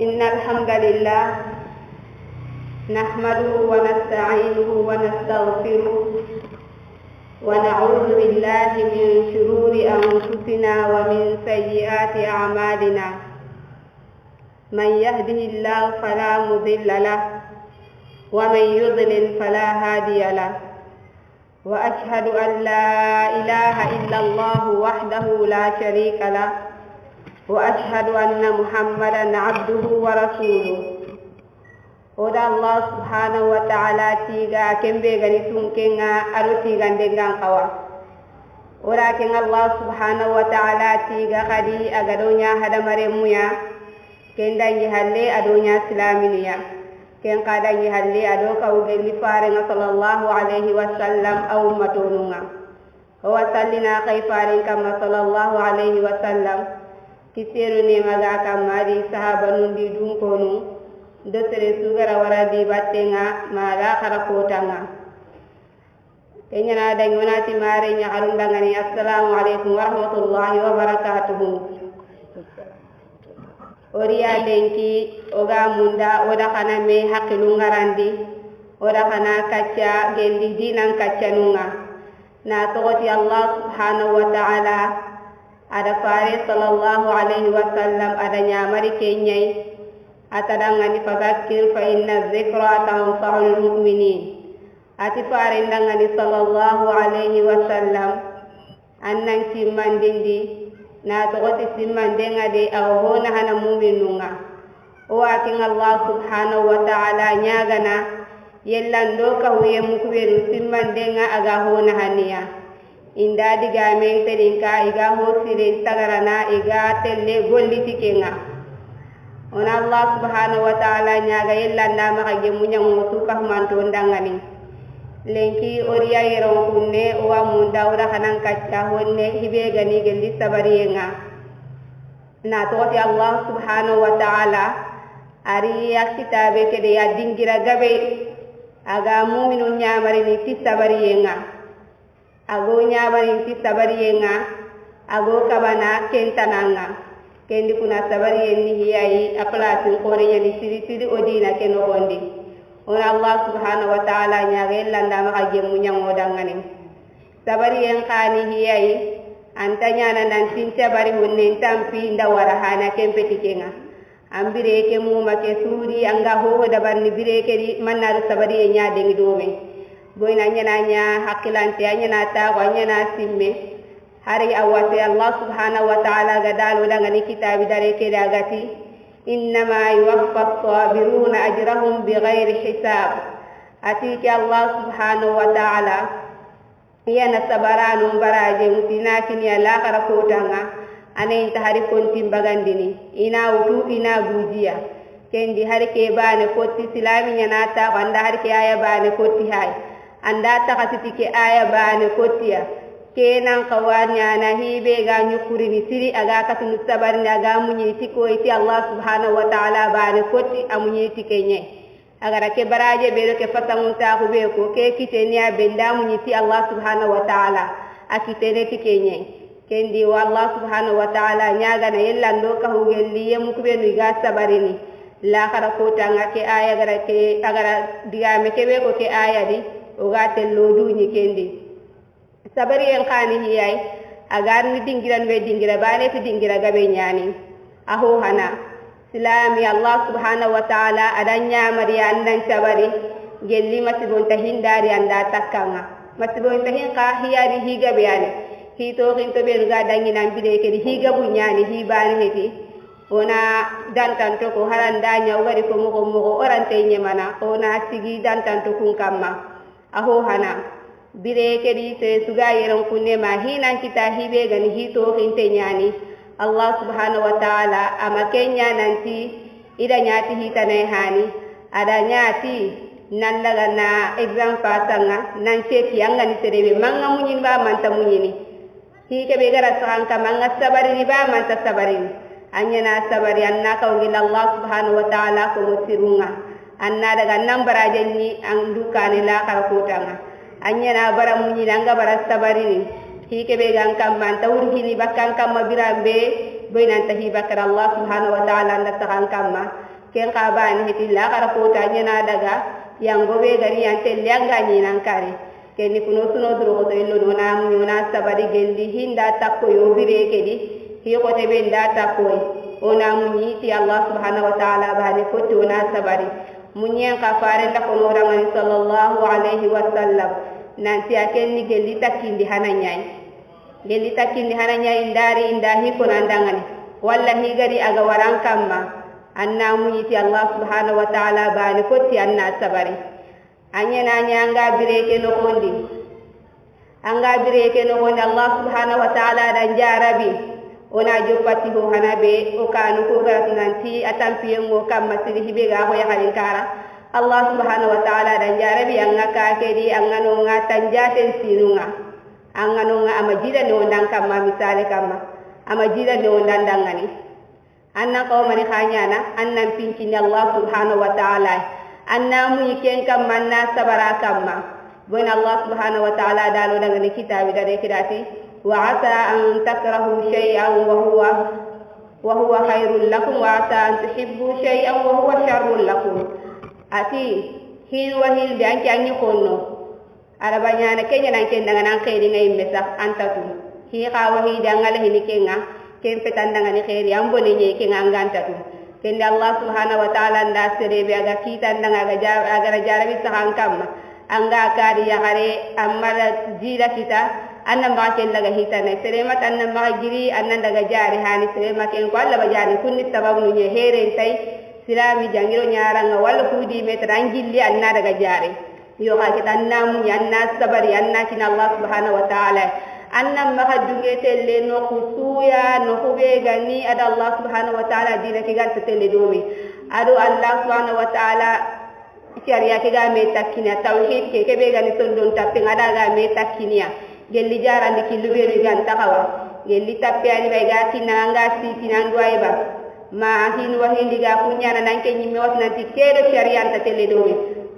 إن الحمد لله نحمده ونستعينه ونستغفره ونعوذ بالله من شرور أنفسنا ومن سيئات أعمالنا من يهده الله فلا مضل له ومن يضلل فلا هادي له وأشهد أن لا إله إلا الله وحده لا شريك له وأشهد أن محمدا عبده ورسوله oda Allah subhanahu wa ta'ala tiga kembe gani tunkenga aro tiga ndengan kawa ora ken Allah subhanahu wa ta'ala tiga kadi agadonya hadamare muya kenda yihalle adonya islaminiya ken kada yihalle ado kawgelli farenga sallallahu alaihi wasallam aw matonunga wa sallina kay faren kama sallallahu alaihi wasallam kiseru ne maga kamari sahaba nundi dum konu dotere sugara waradi battenga mala kharakotanga kenya na dangi wonati mare nya arundangani assalamu alaikum warahmatullahi wabarakatuh oriya lenki oga munda oda kana me hakilu ngarandi oda kana kacca gelli dinan kaccanunga na togoti Allah subhanahu wa ta'ala ada fare sallallahu alaihi wasallam ada nyamari kenyai atadangani fadakir fa inna dzikra tanfa'ul mu'minin ati fare ndangani sallallahu alaihi wasallam annan simmandindi na togoti simmandenga de awhona hana mu'minunga o akin Allah subhanahu wa ta'ala nyagana yellando ka huye mukberu simmandenga aga hona haniya inda diga men tedinka iga hosire tagarana iga telle golliti kenga ona Allah subhanahu wa ta'ala nyaga yellanda maka gemunya mutu ka manto ndangani lenki oriya yero kunne o amunda ora kanan kacca honne hibe gani gelli sabariyenga na toti Allah subhanahu wa ta'ala ari ya kitabe kede ya dingira gabe aga mu'minun nyamari ni ti sabariyenga ago nyamari ti sabariyenga ago kabana kentananga kendi kuna sabari yenni hiyai apalatin korenya ni siri odina keno gondi ona Allah subhanahu wa ta'ala nyaage landa maka gemu nyango dangani sabari yen khani hiyai antanya nan tinta bari wonne tampi nda warahana kempeti kenga ambire ke mu make suri anga ho dabarni bire ke di mannaru sabari yen nyaade ngidome boyna nyana hakilante nyana ta wa nyana simme hari awati Allah subhanahu wa ta'ala gadalu dangani kitab dare ke dagati innama yuwaffas sabiruna ajrahum bighairi hisab atiki Allah subhanahu wa ta'ala yana sabaranu baraje mutinakin ya la karakotanga ane intahari kontim bagandini ina utu ina gujiya kendi hari ke bane kotti silami nyanata wanda hari ke aya bane kotti hay anda takati ke aya bane kottiya kenan kawanya na hibe ga nyukuri ni siri aga katunu sabar ni aga munyiti ko iti Allah subhanahu wa ta'ala bane koti amunyiti kenye aga ke baraje bero ke fatangun ta ko be ko ke kiteni abenda munyiti Allah subhanahu wa ta'ala akitene tikenye kendi wa Allah subhanahu wa ta'ala nyaga na yellando ka hugelli yemu ko be no ga sabarini la khara ko tanga ke aya gara ke agara diga me ke be ko ke aya di o ga tello duñi kendi sabari yang kani hiyai agar ni dingiran we dingira bane fi dingira gabe nyani aho hana silami Allah subhanahu wa ta'ala adanya mariya andan sabari gelli masibon tahindari anda takanga masibon tahinka hiyari higa beane hito kinto be ga dangina bide ke higa bunyani hibani heti ona dantan to ko haranda nya wari ko mo orante nyemana ona sigi dantan to kun kamma aho hana bire kedi se suga yeron kunne ma hinan kita hibe gani hito kinte nyani Allah subhanahu wa ta'ala ama kenya nanti ida nyati hitane hani ada nyati nan daga na exam pasanga nan ceki anga ni serebe manga munyin ba manta munyini hi ke be gara sanka manga sabari ni ba manta sabari anya na sabari anna ka ngil Allah subhanahu wa ta'ala ko musirunga anna daga nan barajenni an dukane la kala kotanga anya na bara munyi nanga bara sabari ni hike be gan kam man tawur hini bakkan kam mabirambe boy nan tahi bakar Allah subhanahu wa ta'ala nda tahan kam ma ken qabani hitilla kara kota nyana daga yang gobe gari yang telyanga ni nan kare ken ni kuno suno duro to illo dona nyona sabari gelli hinda takko yo bire kedi hi ko te be nda takko ona munyi ti Allah subhanahu wa ta'ala bani foto na sabari munyen ka fare la kono rangani sallallahu alaihi wasallam nanti aken ni gelli takindi hananyai gelli takindi hananyai ndari indahi ko nandangani walla hi gari aga waran kamma anna munyiti Allah subhanahu wa ta'ala bani foti anna sabari anyana nyanga bireke no kondi anga bireke no kondi Allah subhanahu wa ta'ala dan jarabi ona jopati ho hanabe o kanu ko garatu nanti atampiye mo kam masiri hibe ga ho ya kara Allah subhanahu wa ta'ala dan jarabi anga ka kedi anga no ngatan jaten sinunga anga no nga amajida no ndang kamma misale kamma amajida no ndandangani anna qawmani khanyana anna pincini Allah subhanahu wa ta'ala anna muyiken kam manna sabara kamma bon Allah subhanahu wa ta'ala dalo daga ni kitabi dare kidati wa asa an takrahu shay'an wa huwa khairul lakum wa asa an tuhibbu shay'an wa huwa sharrul lakum ati hin wa hil danki anni konno arabanya na kenya nan ken daga nan khairi ngay mesa antatu hi khawa hi dangale hi kenga ken petandanga ni khairi ambone nye ke nganganta tu ken Allah subhanahu wa ta'ala nda serebe aga kitandanga aga jarabi sahankam anga kari ya hare amara jira kita anna ma ken daga hitane serema tanna ma giri anna daga jari hani serema ken ko Allah bajari kunni sababu nye here tay silami jangiro nyaranga walla kudi metrangilli anna daga jari yo ha kitanna mu anna sabari anna kin Allah subhanahu wa ta'ala anna mahadunge telle no khusuya no hube gani ada Allah subhanahu wa ta'ala dina kigan telle domi ado Allah subhanahu wa ta'ala syariya kiga me takkinya tauhid ke be gani sondon tappe ngada ga me takkinya gelli jarandi kilube ri gan takawa gelli tappe ani be ga tinanga si tinandu ayba ma hin wa hindi ga kunya nan ke nyimi wasna tikedo syariya telle domi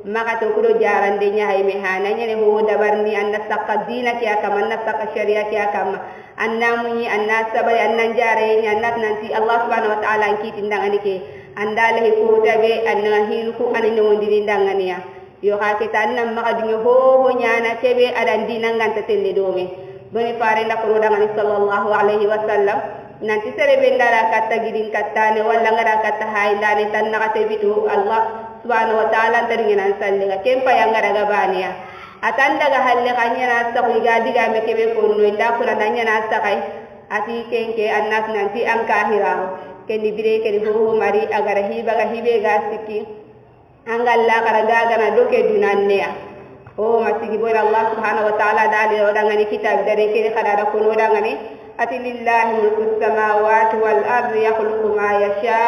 maka to kudo jarande nyahay me hananya ne ho dabarni anna saqadina kiya kam anna saqa sharia kiya kam anna munyi anna sabari anna jare ni anna nanti Allah subhanahu wa ta'ala kiti ndangani ke andale he ko dabe anna hin ku anene wondiri ndangani ya yo ha ke tanna maka dinga ho nyana kebe adan dinangan telle domi boni fare nda ko dangani sallallahu alaihi wasallam nanti serebe ndara katta gidin kattane walla ngara katta haydane tan nakate bitu Allah subhanahu wa ta'ala taringan sallinga kempa yang daga baniya atan daga halle kanya na sa ko diga me kebe ko no inda ko nanya na sa kai ati kenke annas nanti ang kahira ken dibire ken ho mari agara hiba ga hibe ga sikki angalla karaga gana doke dunanne ya o masigi boy Allah subhanahu wa ta'ala dali o dangani kitab dare ken khadara ko no dangani ati lillahi mulku samawati wal ardi yakhluqu ma yasha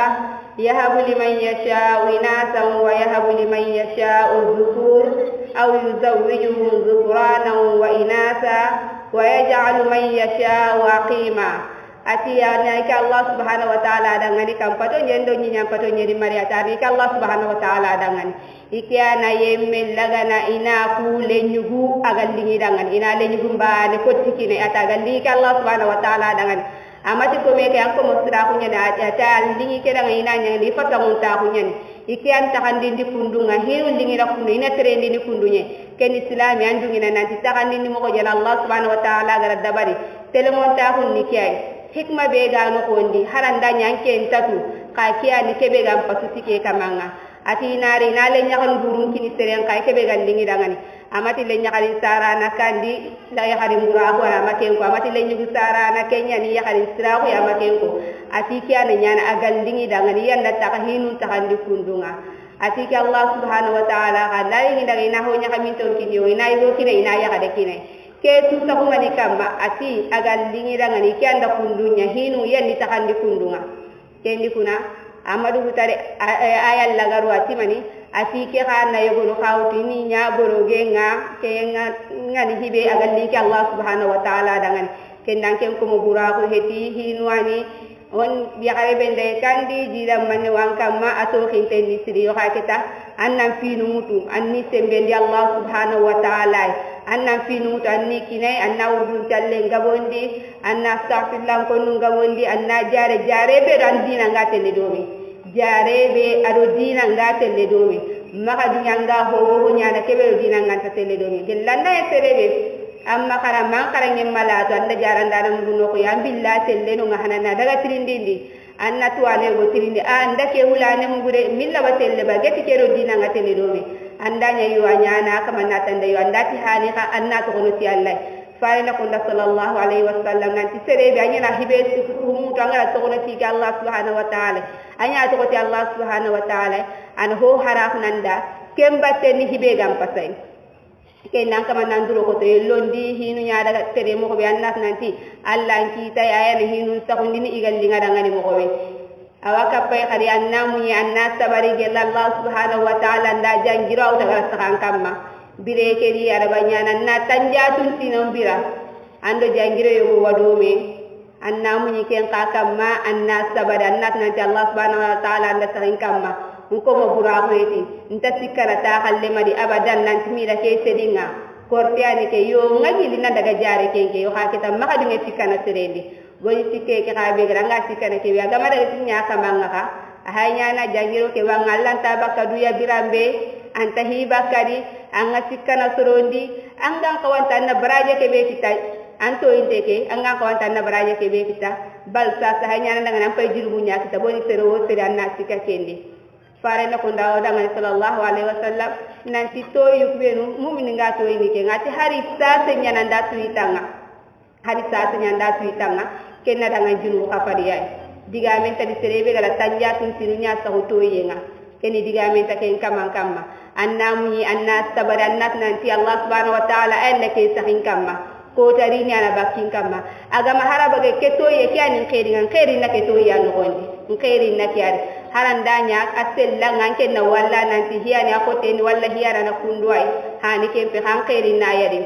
يهب لمن يشاء إناثا ويهب لمن يشاء الذكور أو يزوجهم ذكرانا وإناثا ويجعل من يشاء عقيما ati ya ka Allah subhanahu wa ta'ala dangani kam pato nyendo nyinya pato nyeri maria tari ka Allah subhanahu wa ta'ala dangani ikiana yemme lagana ina ku lenyugu agandingi dangan ina lenyugu mbane kotikine ata gandi ka Allah subhanahu wa ta'ala dangani amati ko me ke anko mosra ko nyana ata lingi ke danga ina nyang li fata mun ta ko nyani ikian takandindi kundunga hiru lingi ra kundu ina trendi ni kundunye ken islam andungi na nanti takandindi mo ko jala Allah subhanahu wa ta'ala gara dabari telemon ta ko ni kiyai hikma be ga no kondi haranda nyanke entatu ka kiya ni kebe ga pasuti ke kamanga ati nari nale nyakan burun kini seren ka kebe ga lingi dangani amati le nyakali sarana kandi la ya hari mura ko amati ko amati le nyugu sarana kenya ni ya hari sira ko amati ko ati kiya na nyana agal lingi dangani yanda takahinu takandi kundunga ati ki Allah subhanahu wa ta'ala ka la yi ndari na ho nyaka min ton kinyo ina ido kine ina ya kade kine ke tu sa ko ngani kamba ati agal lingi dangani kianda kundunya hinu yanni takandi kundunga kendi kuna amadu hutare ayal lagaru ati mani ati ke kana yogo khawti ni nya boroge nga ke ngani hibe agal li ki Allah subhanahu wa ta'ala dangan kendan ken ko mugura ko heti hinwani on biare bende kandi jira manne wanka ma ato khinte ni siri yo haketa annan finu mutu anni sembendi Allah subhanahu wa ta'ala annan finu mutu anni kinai anna urdu talle ngabondi anna astaghfirullah ko nu ngabondi anna jare be ran dina ngate ne domi jarebe ado dina nga telle domi maka dunya nga ho nyana kebe dina nga telle domi gelanda e terebe amma kara man kara ngemmala to anda jaranda dam duno ko yambilla telle no ngahana daga tirindindi anna to ane go tirindi anda ke hulane mugure milla batelle ba geti kero dina nga telle domi anda nya yu anyana kama natanda yu andati hani ka anna to kono ti Allah farina kunda sallallahu alaihi wasallam nanti serebe anyana hibe humu to ngara to kono ti Allah subhanahu wa ta'ala anya to ko ti Allah subhanahu wa ta'ala an ho haraf nanda kembatte ni hibe gam pasai kenan kama nanduro ko to londi hinu nyaada tere mo ko be annas nanti Allah ki tay ayana hinu sakundi ni igal linga dangani mo ko be awaka pay khari annamu ni annas sabari gel Allah subhanahu wa ta'ala nda jangira o daga sakan kamma bire keri arabanya nan na tanjatun tinon bira ando jangire yo wadome annamu ni ken kamma annas sabari annas nanti Allah subhanahu wa ta'ala nda sakan kamma ko mo bura ko eti nta sikara ta halle mari abadan nan timira ke sedinga kortiani ke yo ngagi lina daga jare kenke yo hakita maka dinge sikana serendi goni sikke ke kabe granga sikana ke ya gama daga tinya kamanga ka ahanya na jangiro ke wangallan ta bakka duya birambe anta hiba kadi anga sikana sorondi anga kawanta na baraje ke be kita anto inteke anga kawanta na baraje ke be kita bal sa hanya na daga nan pay jirbunya kita boni sero sere anna sikka kendi farena ko ndaw dangal sallallahu alaihi wasallam nanti to yukbenu mu'min nga to ni ke ngati hari sa se nyana nda tuitanga hari sa se nyanda tuitanga kenna dangal junu afariya diga men tadi serebe gala tanja tun sinunya sa to yenga keni diga men ta ken kamang kamma annamuni anna sabara annat nanti Allah subhanahu wa ta'ala alla ke sahin kamma ko tari ni ana bakin kamma agama haraba ke keto ye kyani khairin na keto ya no gondi khairin na kyari harandanya asella nganke na walla nanti hiyani akote ni walla hiyana na kundwai hani kempe khairin na yadi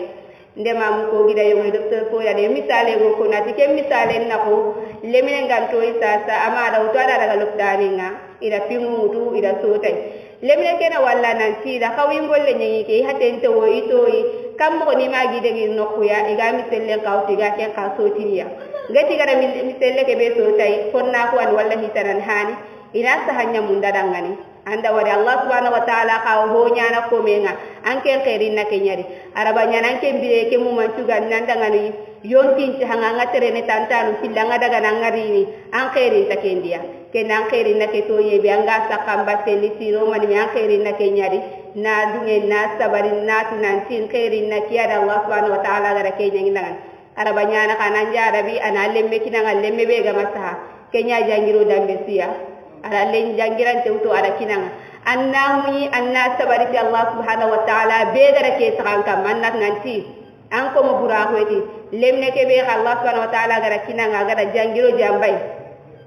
ndema mu ko gida yo docteur ko yade misale go ko nati kem misale na ko lemine nganto isa amara to ada daga lokdani nga ida pingu du ida sotai lemine kena walla nanti da kawin golle nyi ke hatente wo itoi kam mo ni magi de ngi nokuya iga miselle kawti ga ken ka sotiya ngati gara miselle ke be sotai konna ko an walla hitanan hani ina sahanya munda dangani anda wari Allah subhanahu wa ta'ala ka ho nyana ko menga anke khairin na kenyari araba nyana anke bire ke mu mantuga nandangani yontin ci hanga ngatere ne tantanu filanga daga nangari ni an khairin ta kendia kenan khairin na ke to yebe anga sakamba teli tiro mani me an khairin na kenyari na dunge na sabarin na tunantin khairin na kiyada Allah subhanahu wa ta'ala gara kenyangi nangan araba nyana kanan jarabi ana lemme kinanga lemme be ga masaha kenya jangiro dambe siya ala len jangiran tewto ada kinanga annamuni anna sabari ti Allah subhanahu wa ta'ala be gara ke sakanka mannat nanti an ko mo bura ko eti lemne ke be Allah subhanahu wa ta'ala gara kinanga gara jangiro jambai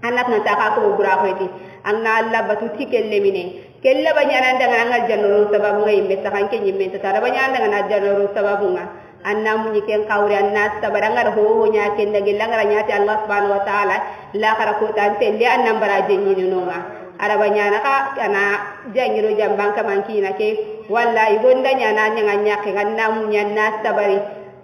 annat na ta ka ko bura ko eti anna Allah batu tikel lemine kella banyana ndanga ngal janoro sababu ngai be sakanke nyimme ta tara banyana ndanga janoro sababu nga annamuni ken kawri anna sabaranga ho nya ken ndage langara nyati Allah subhanahu wa ta'ala la kara ko tan telle annam baraje nyini nonga araba nyana ka kana jangiro jambang ka mankina ke wallahi gonda nyana nyanga nyake gannamu nyanna sabari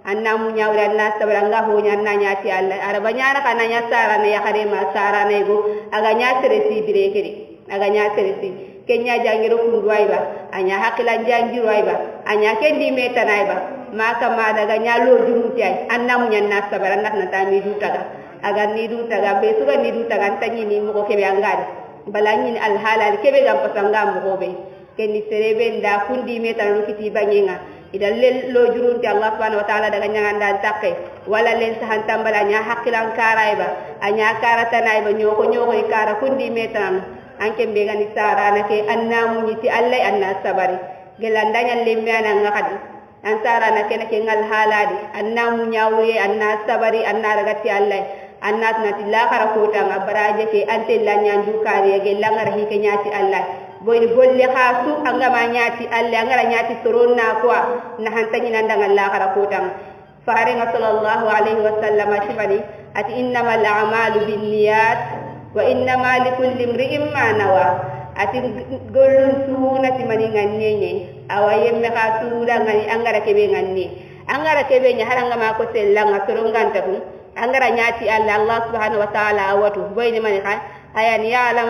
annamu nyawra anna sabaranga ho nyanna nyati Allah araba nyana kana nya sara ne yakare ma sara ne go aga nya teresi birekeri aga nya teresi kenya jangiro kundwai ba anya hakilan jangiro ba anya kendi metanai ba maka ma daga nya lo jumuti ay annamu nyanna sabara nak na tami dutaga aga ni dutaga be suga ni dutaga tanyi ni mo kebe angari balani al halal kebe gam pasanga mo be kenni serebe nda kundi metan lu kiti banyenga ida lo jurunti Allah subhanahu wa ta'ala daga nyanga takke wala len sahan tambala nya hakilan karaiba anya karatanai ba nyoko ikara kundi metan anke mbega ni sara nake annamu nyiti Allah anna sabari gelandanya lemmiana ngakadi an sara nake ngal haladi annamu nyawri anna sabari anna ragati Allah anna nati la khara ko ta ngabaraje ke ante la nyandu kari gelangar hi ke nyati Allah boyni golle khasu angama nyati Allah ngara nyati soronna ko na hantani nandanga la khara ko ta fare sallallahu alaihi wasallam shibani ati innamal a'malu binniyat wa innama likulli imri'in ma nawa ati gollun suuna ti mani ngannye awayemme ka suura ngani angara kebe nya haranga ma ko sellanga soronganta kum angara nyati Allah subhanahu wa ta'ala awatu boyni mani ka ayan ya alam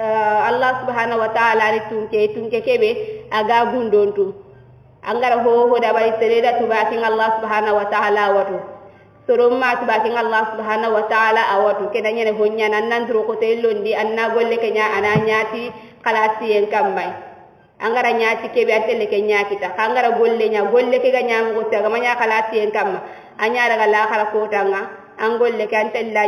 Allah subhanahu wa ta'ala ni tunke kebe aga gundontu angara ho da bari sereda tubakin Allah subhanahu wa ta'ala watu soromma tubakin Allah subhanahu wa ta'ala awatu kedanya ne honya nan duro ko telondi anna golle kenya ananyati kalasi en kammai angara nyati kebe atelle kenya kita angara golle ke ganya ngo ta gamanya kalasi en kamma anya daga la khara ko tanga angolle ke antella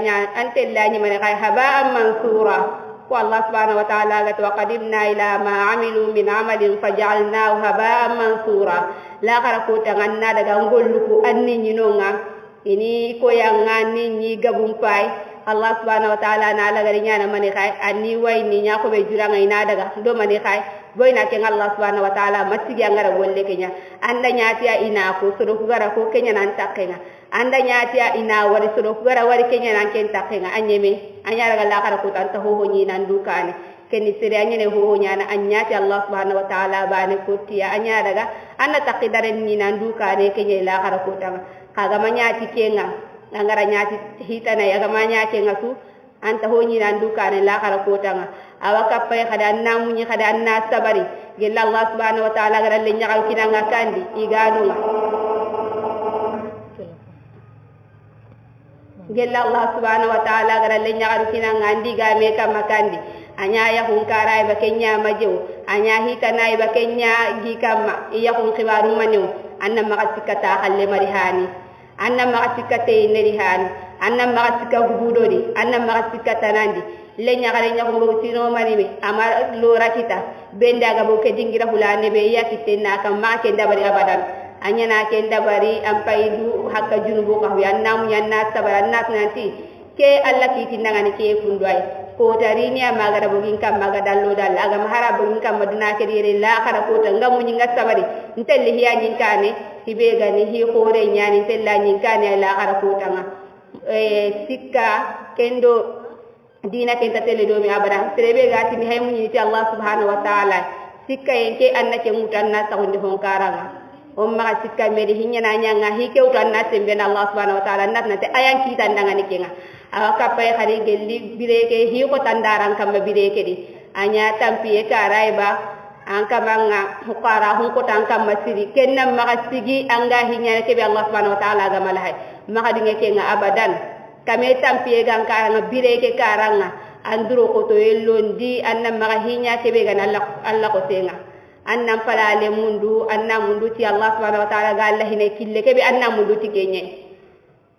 nya mane kai haba mansura ko Allah subhanahu wa ta'ala gat wa qadimna ila ma amilu min amalin faj'alnahu haba'an mansura la khara ko tanga na daga ngollu ko anni nyinonga ini ko yang ngani ni gabum pai Allah subhanahu wa ta'ala na la garinya na mani kai anni wai ni nya ko be juranga ina daga do mani kai boy na ken Allah subhanahu wa ta'ala masigi ngara golle kenya anda nyati ina ko so do gara ko kenya nan takkenga anda nyati ina wari so do gara wari kenya nan ken takkenga anyeme anya daga la kara ko tan to ho ni nan dukane kenni sere anya ne ho nya na anyati Allah subhanahu wa ta'ala bane ko tiya anya daga anda takidaren ni nan dukane kenya la kara ko tan kaga manyati kenga ngara nyati hitana ya ga manyati ngasu anta honi nan dukane la kara kotanga awaka pay kada namunyi kada anna sabari gella Allah subhanahu wa ta'ala gara le nyakal kinanga kandi iganunga gella Allah subhanahu wa ta'ala gara le nyakal kinanga ndiga me kama kandi anya ya hunkara ba kenya majew anya hitana ba kenya gikama iya kun khibaru manew anna makatikata khalle marihani anna makatikate nerihani anna makatika hubudori anna makatika tanandi lenya gare nya ko tino marime ama lora kita benda ga bo ke dingira hulane be ya kitena kam ma ke ndabari abadan anya na ke ndabari am paidu hakka junubu ka wi anna mu yanna sabara nas nanti ke alla ki tinanga ni ke fundwai ko tarini ama gara bo gin kam maga dallo dal aga mahara bo gin kam maduna ke dire la khara ko ta ngamu ni ngasabari ntelli hiya nyin kane hibe ga ni hi khore nyani tella nyin kane la khara ko tanga sikka kendo dina kenta tele do mi abada serebe gati mi haymu ni ti Allah subhanahu wa ta'ala sikka yenke annake mutanna tawndi hon karanga on ma sikka medi hinya na nyanga hike utanna sembe na Allah subhanahu wa ta'ala natna te ayan kita ndangani kenga awaka pay khari gelli bireke hi ko tandaran kam bireke di anya tampi e karaiba an kamanga hukara hun ko tan kam masiri kenna ma sigi anga hinya ke be Allah subhanahu wa ta'ala ga malahay maka dinge kenga abadan kame tampiye gan karanga bireke karanga anduro ko to ellondi anna maka hinya kebe gan Allah ko tenga anna palale mundu anna mundu ti Allah subhanahu wa ta'ala ga Allah hine kille kebe anna mundu ti kenye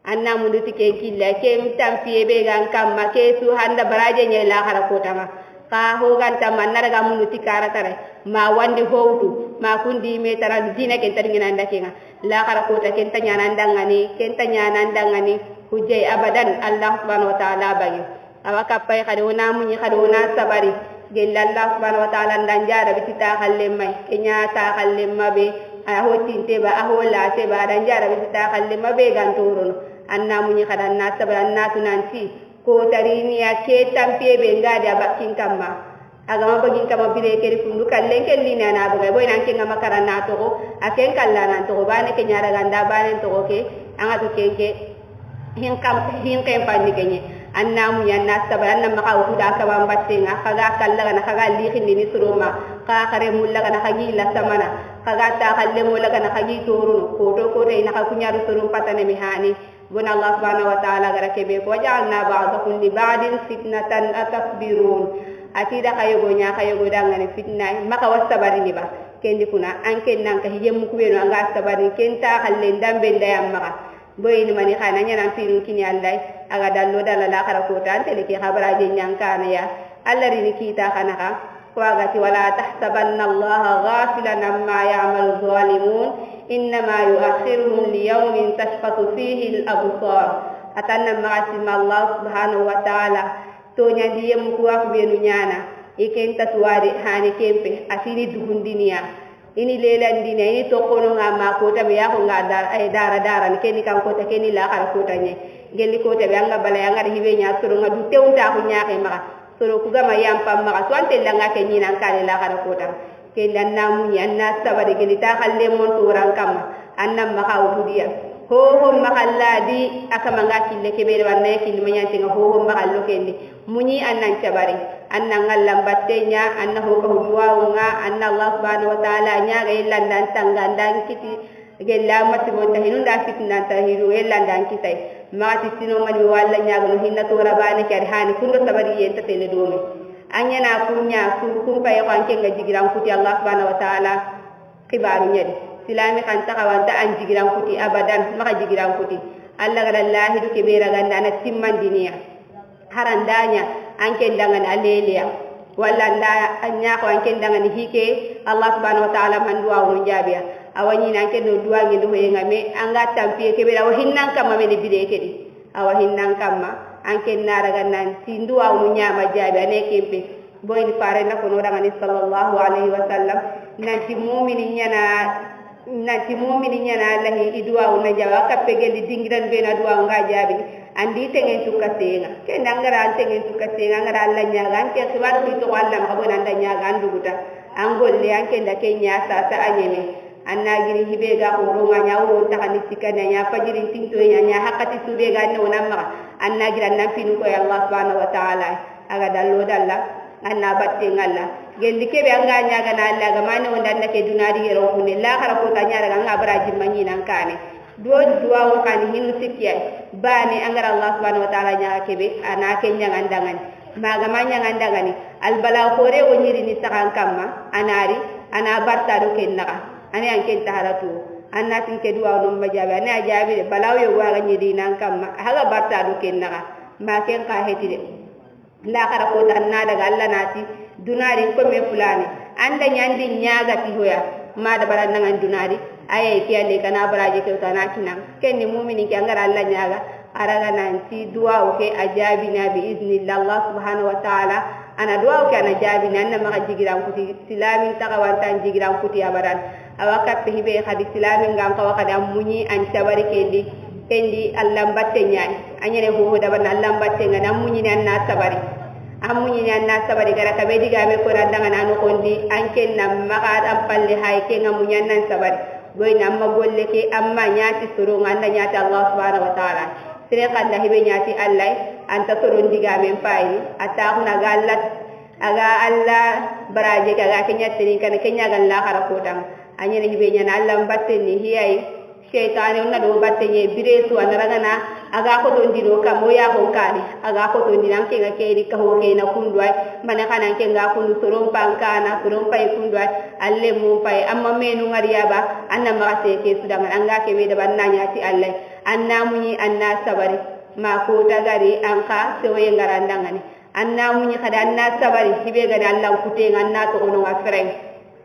anna mundu ti ke kille kem tampiye be gan kamma ke su handa baraje nye la khara ko tama ka ho gan tamma naraga mundu ti karatare ma wandi howtu ma kundi me taran dina ken tadingina ndakenga la khara ko ta ken tanya nandangani hujjai abadan Allah subhanahu wa ta'ala bagi awaka pay khaduna munyi khaduna sabari gella Allah subhanahu wa ta'ala ndanjara bitita khallem kenya ta khallem be aho tinte ba aho la te ba ndanjara bitita khallem be ganturun anna munyi khadanna sabara anna tunanti ko tarini ya ke tampe be ngadi abakin kamma agama bagin kama bire keri fundu kallen kellina na baga boy nan kenga makarana to aken kallana to bane kenya daga nda bane to ke anga to kenke hin kam pandi kenye annamu yanna sabara anna maka uda ka bambatenga kaga kallaga na kaga li khindi ni suruma ka kare mullaga na kagi la samana kaga ta khalle mullaga na kagi toruno ko to ina ka kunyaru surum patane mi hani bona Allah subhanahu wa ta'ala gara kebe ko ja'alna ba'dakum li ba'din fitnatan atasbirun atida kayogo nya kayogo dangane fitna maka wasabari ni ba kendi kuna anken nan ka hiyem ku beno anga sabari kenta khalle ndambe ndayam maka boy ni mani khana nya nan firu kini Allah aga dallo dalala khara ko tan tele ki khabara je nyankana ya Allah rini kita kana ka ko aga ti wala tahsabanna Allah ghafilan amma ya'malu zalimun innama yu'akhiruhum li yawmin tashqatu fihi al-absar atanna ma'asim Allah subhanahu wa ta'ala to nya diyem ku ak benu nyana iken taswari hani kempe asini dugundinia ini lelandina ini tokono ngama ko tabe ya ko ngada ay dara ni keni kan ko ta keni la khara ko tanye gelli ko tabe anga bala anga hibe nya suru ngadu tewnta ko nyaake maka suru ku gama yam pam maka so ante la ngake nyina kale la khara ko tam ken dan namu nya na sabari gelli ta khalle mon to ran kam annam maka ubudiya ho makalladi akamanga kille kebe wanne kille manyati ho makallo kendi munyi annan cabari annan Allah battenya annahu ko duwaunga anna Allah subhanahu wa ta'ala nya ga illandan tangandan kiti gella mati bonta hinunda fitnan tahiru illandan kitai mati sino mani walla nya ga hinna to rabani kar hani kundo sabari yenta tele dome anya na kunya kun pay ko anke ga jigiran kuti Allah subhanahu wa ta'ala kibaru nyadi silami kan takawanta an jigiran kuti abadan maka jigiran kuti Allah ga Allah du kebera ganda na timman diniya harandanya anke dangan alelia walla nda anya ko anke dangan hike Allah subhanahu wa ta'ala man duwa won jabiya awani nanke no duwa ngi do ngame anga tampi kebera wa hinnan kama me ni bide kedi awa hinnan kama anke nara gannan tinduwa won nyama jabiya ne kempe boy ni fare na ko no dangani sallallahu alaihi wasallam nanti mu'mini nyana lahi idwa una jawa kappe gelli dingiran be na duwa nga jabi andi tengen tukasenga ke nangara tengen tukasenga ngara alla nyaga anke kibar to walla ma bona nda nyaga anduguta angolle anke nda kenya sa anyeme anna giri hibe ga ko ronga nyawo takani sikana nya fajiri tinto nya hakati sube ga ne wona ma anna gira nan pinu ko Allah subhanahu wa ta'ala aga dallo dalla anna batte ngalla gelli kebe anga nyaga na Allah ga mane wonda ndake dunari yero kunne la khara ko ta nyaga nga baraji manyi nan kane do duwa wo kan hinu sikya bani angara Allah subhanahu wa ta'ala nyaga kebe ana ke nyaga ndangan maga manya ngandangani al bala khore wo nyiri ni takan kamma anari ana barta do kenna ani anke taharatu anna tin ke duwa no majabe ani ajabi balaw yo wa nyiri nan kamma haga barta do kenna ma ken ka hetide la khara ko tan na daga Allah nati dunari ko me fulani anda nyandi nyaga ti hoya ma da baran nan dunari aye ki alle kana baraje ke utana kinan ken ni mu'mini ki angara Allah nyaga araga nanti duwa o ke ajabi na bi iznillah Allah subhanahu wa ta'ala ana duwa o ke ana jabi nan na maka jigiran kuti silamin takawantan jigiran kuti abaran awaka hibe khadi silamin ngam ka wakada munyi an tabari kendi Allah batte nyaay anyere ho da ban Allah batte ngana munyi nan na sabari amunyi nan na sabari gara ka be diga me ko randanga nanu kondi anken nam maka am palle hay ke ngamunyi nan sabari boy nam ma golle ke amma nyaati suru nganda nyaati Allah subhanahu wa ta'ala sire kanda hibe nyaati Allah anta suru diga me fayni ata kuna gallat aga Allah baraje ka ga kenya tin kan kenya galla khara ko dam anyere hibe nyana Allah batte ni hiyai shaytan onna do batte nye biresu anaragana aga ko don dino kam moya ko kani aga ko don dinan ke ga ke ka ho ke na kundwa mana kana ke ga kundu soron pankana soron pay kundwa alle mu pay amma menu ngariya ba anna ma se ke sudangan anga ke be da bananya ti alle anna munyi anna sabari ma ko tagari anka se waye ngarandangani anna munyi kada anna sabari hibe ga Allah kute nganna to ono afreng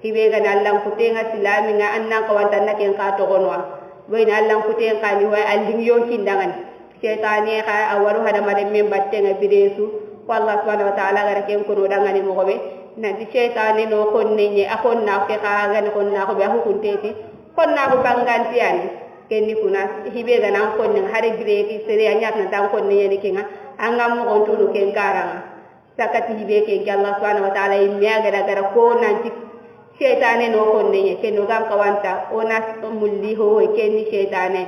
hibe ga Allah kute ngasilami nga anna ko wantana ke ka to onwa boyna Allah kute kani way aldim yonki dangan shaytani ka awaru hada mare men batte nga biresu ko Allah subhanahu wa ta'ala gara ken ko dangani mo gobe na di shaytani no konne nye akon na ke ka gan kon na ko be hukunteti kon na ko banganti ani kenni kuna hibe ga nan kon ning hare greki sere anya na tan kon ne ni kinga angam mo on tulu ken karanga sakati hibe ke Allah subhanahu wa ta'ala imya gara gara ko nanti shaytane no konne ye keno gam kawanta ona mulli ho kenni shaytane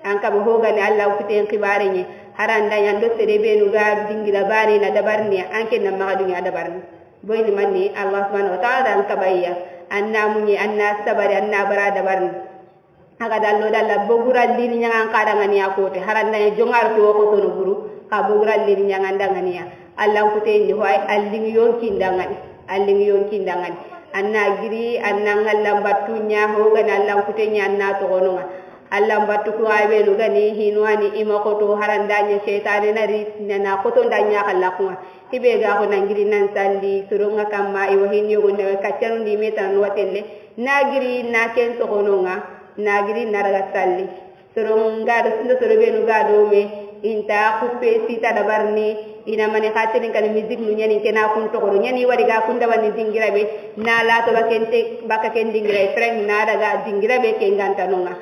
an kam ho gani Allah kuten khibare ni haranda yando serebe no ga dingira bari na dabarni an ken na magadunya dabarni boyni manni Allah subhanahu wa ta'ala an kabayya anna munyi anna sabari anna bara dabarni aga dallo dalla bogural lini nyanga kada ngani akote haranda ye jongar to ko to buru ka bogural lini nyanga ndangani ya Allah kuten ni hoy allingi yonki ndangani anna giri anna ngallam batunya ho gana Allah kutenya anna to gononga Allah batu ko aybe lu gani hinwani ima ko to harandanya shaytan nari nana ko to ndanya kala ko hibe ga ko nangiri nan sandi surunga kamma e wahin yogo ne kaccaru ndi metan watelle nagiri na ken to gononga nagiri naraga salli surunga do sorobe nu ga do me inta kupe sita dabarni ina mane khatini kan music nu nyani kena kun to ko nyani wadi ga kun dawani dingira be na la to bakente baka ken dingira freng na daga dingira be ke nganta nonga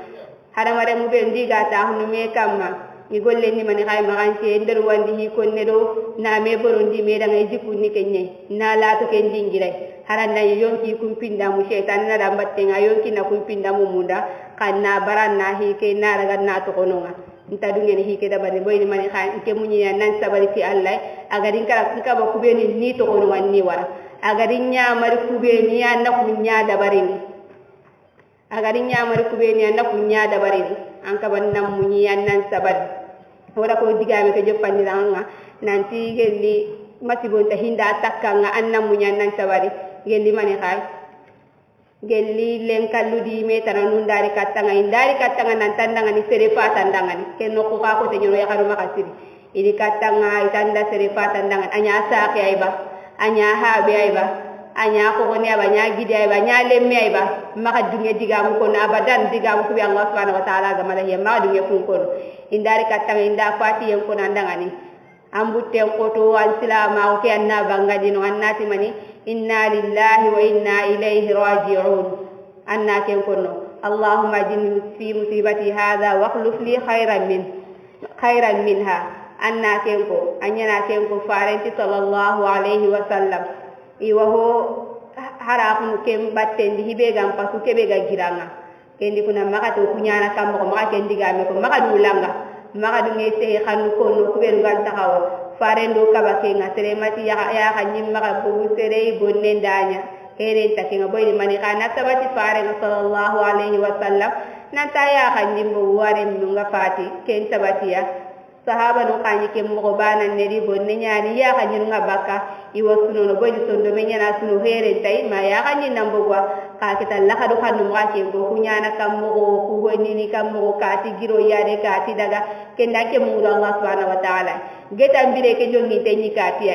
hada mare mu be ndiga ta hunu me kamma igolle ni mani kay magance nder wandi hi konne do na me borondi me danga jikunni kenye na la to ken dingirai haranda yonki kumpinda mu shaytan na dambatte nga yonki na kumpinda mu munda kanna baranna hi ke na raga na to kononga nta dungen hi ke da bari boyni mani kay ke munyi nan sabari ti Allah agarin kala ka ba kubeni ni to kononga ni wara agarin nya mari kubeni ya na kunya da barini agarin nya mari kubeni ya na kunya da barini an ka ban nan munyi nan sabari wala ko digame ko joppandiraanga nanti gelli masibonta hinda takkanga anna munya nan tabari gelli mani khay gelli len kalludi me tananu ndari kattanga nan tandanga ni sere fa tandanga ni kenno ko ka ko te nyono yakaru makasiri idi kattanga itanda sere fa tandanga anya saake ayba anya habe ayba anya ko ne aba nya gidi ayba nya lemme ayba maka dunge digamu ko na abadan digamu ko bi Allah subhanahu wa ta'ala ga malahiya ma dunge kun ko indari katanga inda fati en ko nandangani ambutte ko to an silama o ke anna bangadi no annati mani inna lillahi wa inna ilayhi raji'un anna ken kono allahumma jinni fi musibati hadha wa akhlif li khairan minha anna ken ko anyana ken ko farenti sallallahu alaihi wasallam iwa ho harafu kem battendi hibe gam pasu kebe ga giranga kendi kuna maka to kunyana kam ko maka kendi game ko maka dulanga maka du ngete xanu ko no ko ben gal taxaw farendo kabake nga seremati ya xanyim maka bu serey bonne ndanya ere take nga boyni mani xana sabati fare sallallahu alaihi wasallam nanta ya xanyim bo ware mu nga fati ken sabatiya sahaba no kanyi ke mo bana neri bonne nyaani ya xanyim nga baka iwa suno no boyni sondo me nyana suno here tay ma ya xanyim nambo gwa ka kita la kadu xanu ma ke go kunyana kam mo ko honi ni kam mo ka ti giro yare ka ti daga kenda ke mo Allah subhanahu wa ta'ala geta mbire ke jongi te ni ka ti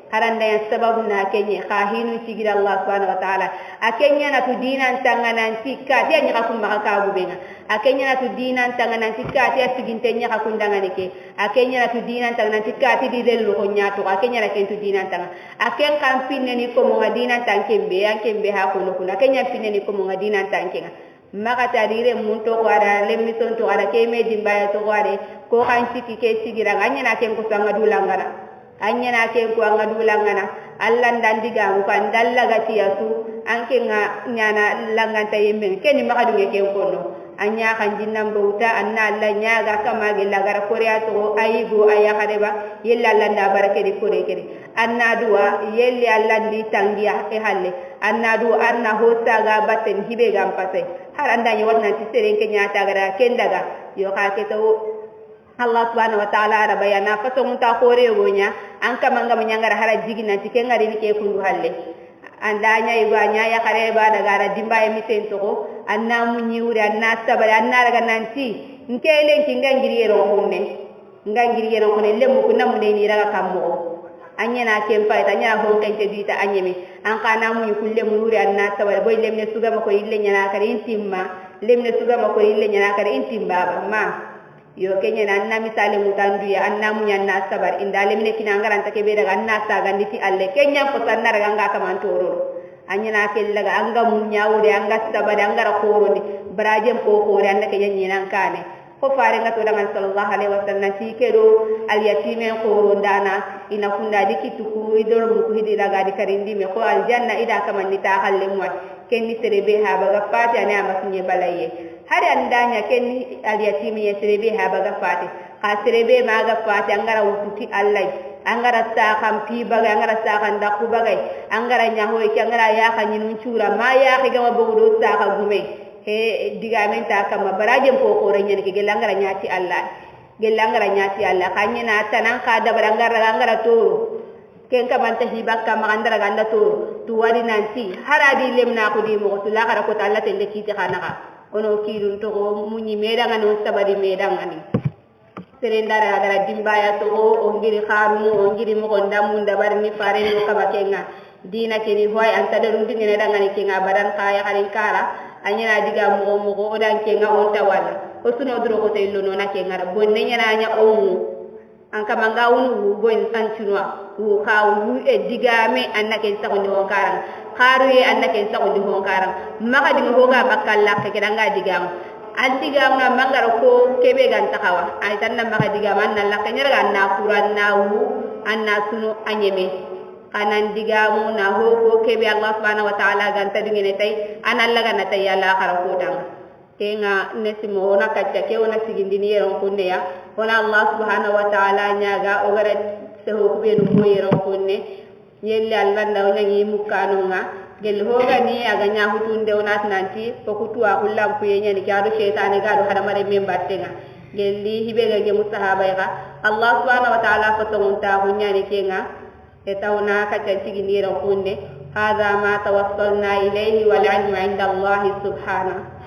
haranda ya sababu na kenye khahinu sigira Allah subhanahu wa ta'ala akenya na tudina tangana tika ti anya ka kumba ka bubenga akenya na tudina tangana tika ti asigintenya ka kundanga nike akenya na tudina tangana tika ti dilelu ko nyato akenya na kentu dina tanga aken kampine ni ko mo ngadina tankembe yankembe ha ko no kuna kenya pine ni ko mo ngadina tankenga maka tarire munto ko ara lemison to ara keme dimbaya to ware ko kan siki ke sigira anya na ken ko sanga dulangana anya na ken ko anga dulangana Allah ndandiga mu kan dalla gati yasu anke nga nyana langanta yembe ken maka dunge ken ko no anya kan jinnam bauta anna Allah nyaga kama gella gara korea to ayigo aya kadeba yella landa barake di kore kere anna duwa yelli Allah di tangiya e halle anna du anna hosa ga baten hibe gam pase har anda ni watna ti seren ke nyata gara ken daga yo ka ke to Allah subhanahu wa ta'ala rabayana fasongun ta kore gonya an kamanga manyangara hara jigina tiken ngari ni ke kundu halle andanya iganya ya kareba daga ra dimba emiten to ko anna munyiuri anna sabari anna daga nanti nkele kingangiri ero honne ngangiri ero honne lemu kunna munde ni daga kammo anya na kempa tanya hon kan te dita anyeme an kana munyi kulle munuri anna sabari boy lemne suga mako ille nyana kare intimma lemne suga mako ille nyana kare intimba ma yo kenya na anna misale mutandu ya anna munya na sabar indale mine kina ngaranta ke be daga anna saga nditi alle kenya ko sanna daga ngaka mantoro anya na ke daga anga munya wure anga sabar anga ra ko ndi brajem ko ko anda ke nyi nan kane ko faare ngato daga sallallahu alaihi wasallam ti kedo al yatime ko ndana ina kunda dikituku idoro mu ko hidi daga di karindi me ko al janna ida kama ni ta halle mo kenni serebe ha baga fati ane amasunye balaye hari andanya kenni al yatimi ya serebe ha baga fati ka serebe ma ga fati angara wututi Allah angara sa kam pi baga angara sa kan da ku baga angara nya hoy ki angara ya kan nyun cura ma ya ki ga bogo sa ka gume he diga men ta kam barajem ko ko renya ki gelangara nya ti Allah gelangara nya ti Allah kanya na tanan ka da barangara toro ken ka banta hibakka magandara ganda to tuwari nanti haradi lemna ko di mo to la kara ko Allah tende kiti kanaka ono kirun to ko munyi medanga no sabari medanga ni serendara gara dimbaya to o ngiri khamu o ngiri mo gonda munda bar ni fare no kabakenga dina keni hoy anta darum dinne danga ni kenga badan kaya kalin kara anyana diga mo mo odan kenga on tawala o suno dro ko te illo no na kenga bonne nyana nya o an kama nga wonu bon santunwa wo ka wu e digame annake sa ko ni honkaran kharu e annake sa ko ni honkaran maka dinga hoga bakalla ke danga digam antiga na mangaro ko kebe gan takawa ay tan na makadiga man na lakanyar gan na kuran na wu anna sunu anyeme kanan diga mu na ho ko kebe Allah subhanahu wa ta'ala gan tadingene tay anallaga na tay yalla karako dang kenga nesimo na kacca ke wona sigindini yeron kunne ya wala Allah subhanahu wa ta'ala nyaga o gara seho ko be no yeron kunne yelle Allah ndaw nyangi mukanonga gel hoga ni aga nya hutunde onat nanti fokutu a kullam ku yenya ni kado shaytan ga do hada mare men battenga gelli hibe ga ge musahaba ya Allah subhanahu wa ta'ala fatonta hunya ni kenga etawna ka tanti ginira kunne hada ma tawassalna ilayhi wal ilmu inda Allah subhanahu